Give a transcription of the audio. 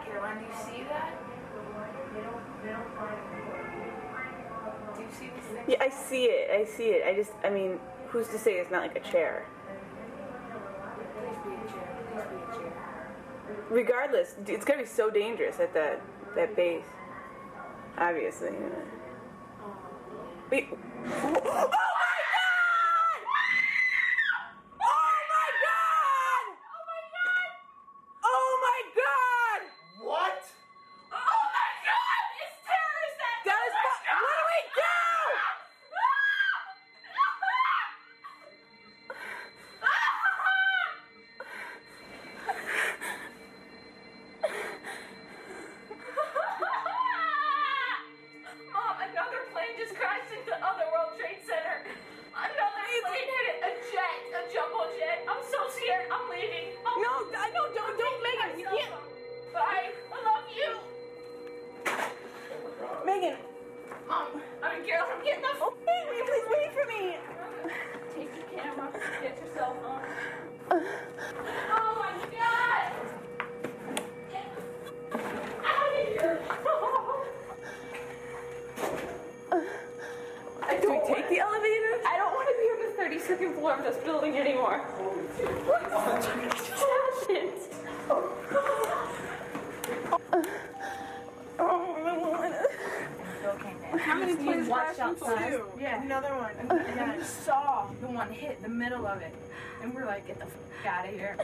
Caroline, do you see that? Do you see this thing? Yeah, I see it. I mean, who's to say it's not like a chair? Please be a chair. Please be a chair. Regardless, it's gonna be so dangerous at that base. Obviously. Wait. Oh my God! Oh my God! Oh my God! What? Oh my God! It's terrorist act! That is what do we do? Mom, another plane just crashed into the other World Trade Center. Another plane hit a jet, a jumbo jet. I'm so scared. I'm leaving. No, I know, don't, Megan. You can't. Bye. I love you. Megan. Mom, I'm Carol. I'm getting the Oh, wait, please wait for me. Take your camera. Get your cell phone. Oh my God! Get out of here! Do we take the elevator? I don't want to be on the 32nd floor of this building anymore. What happened? How many planes watched crashed into outside? two? Yeah. Another one. And we saw the one hit the middle of it. And we're like, get the f*** out of here.